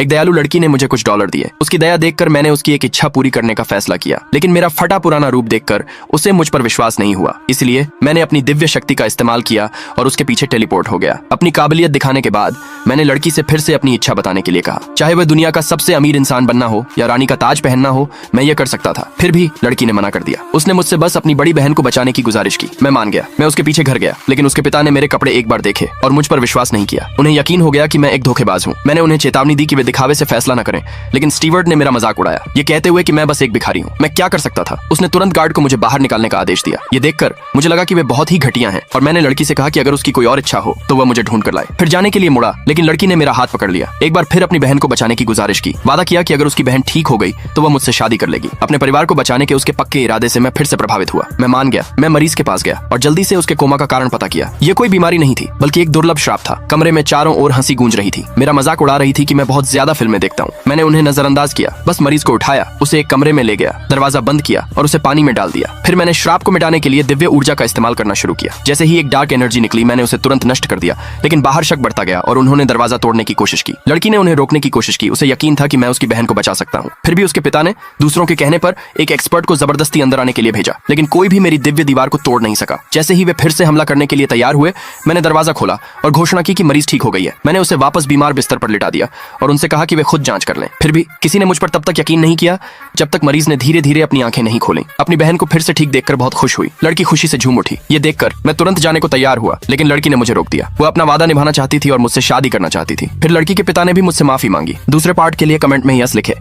एक दयालु लड़की ने मुझे कुछ डॉलर दिए। उसकी दया देखकर मैंने उसकी एक इच्छा पूरी करने का फैसला किया, लेकिन मेरा फटा पुराना रूप देखकर उसे मुझ पर विश्वास नहीं हुआ। इसलिए मैंने अपनी दिव्य शक्ति का इस्तेमाल किया और उसके पीछे टेलीपोर्ट हो गया। अपनी काबिलियत दिखाने के बाद मैंने लड़की से फिर से अपनी इच्छा बताने के लिए कहा। चाहे वह दुनिया का सबसे अमीर इंसान बनना हो या रानी का ताज पहनना हो, मैं ये कर सकता था। फिर भी लड़की ने मना कर दिया। उसने मुझसे बस अपनी बड़ी बहन को बचाने की गुजारिश की। मैं मान गया। मैं उसके पीछे घर गया, लेकिन उसके पिता ने मेरे कपड़े एक बार देखे और मुझ पर विश्वास नहीं किया। उन्हें यकीन हो गया कि मैं एक धोखेबाज हूँ। मैंने उन्हें चेतावनी दी कि वे दिखावे से फैसला न करें, लेकिन स्टीवर्ट ने मेरा मजाक उड़ाया, ये कहते हुए कि मैं बस एक भिखारी हूँ। मैं क्या कर सकता था? उसने तुरंत गार्ड को मुझे बाहर निकालने का आदेश दिया। ये देखकर मुझे लगा कि वे बहुत ही घटिया हैं और मैंने लड़की से कहा कि अगर उसकी कोई और इच्छा हो तो वह मुझे ढूंढ कर लाए। फिर जाने के लिए मुड़ा, लेकिन लड़की ने मेरा हाथ पकड़ लिया। एक बार फिर अपनी बहन को बचाने की गुजारिश की। वादा किया कि अगर उसकी बहन ठीक हो गई तो वह मुझसे शादी कर लेगी। अपने परिवार को बचाने के उसके पक्के इरादे से मैं फिर से प्रभावित हुआ। मैं मान गया। मैं मरीज के पास गया और जल्दी से उसके कोमा का कारण पता किया। ये कोई बीमारी नहीं थी, बल्कि एक दुर्लभ श्राप था। कमरे में चारों ओर हंसी गूंज रही थी। मेरा मजाक उड़ा रही थी कि मैं बहुत ज्यादा फिल्में देखता हूँ। मैंने उन्हें नजरअंदाज किया। बस मरीज को उठाया, उसे एक कमरे में ले गया, दरवाजा बंद किया और उसे पानी में डाल दिया। फिर मैंने श्राप को मिटाने के लिए दिव्य ऊर्जा का इस्तेमाल करना शुरू किया। जैसे ही एक डार्क एनर्जी निकली, मैंने उसे तुरंत नष्ट कर दिया, लेकिन बाहर शक बढ़ता गया और उन्होंने दरवाजा तोड़ने की कोशिश की। लड़की ने उन्हें रोकने की कोशिश की। उसे यकीन था कि मैं उसकी बहन को बचा सकता हूँ। फिर भी उसके पिता ने दूसरों के कहने पर एक एक्सपर्ट को जबरदस्ती अंदर आने के लिए भेजा, लेकिन कोई भी मेरी दिव्य दीवार को तोड़ नहीं सका। जैसे ही वे फिर से हमला करने के लिए तैयार हुए, मैंने दरवाजा खोला और घोषणा की कि मरीज ठीक हो गई है। मैंने उसे वापस बीमार बिस्तर पर लिटा दिया और उनसे कहा कि वे खुद जांच कर लें। फिर भी किसी ने मुझ पर तब तक यकीन नहीं किया जब तक मरीज ने धीरे धीरे अपनी आंखें नहीं खोली। अपनी बहन को फिर से ठीक देखकर बहुत खुश हुई। लड़की खुशी से झूम उठी। ये देखकर मैं तुरंत जाने को तैयार हुआ, लेकिन लड़की ने मुझे रोक दिया। वो अपना वादा निभाना चाहती थी और मुझसे शादी करना चाहती थी। फिर लड़की के पिता ने भी मुझसे माफी मांगी। दूसरे पार्ट के लिए कमेंट में यस लिखे।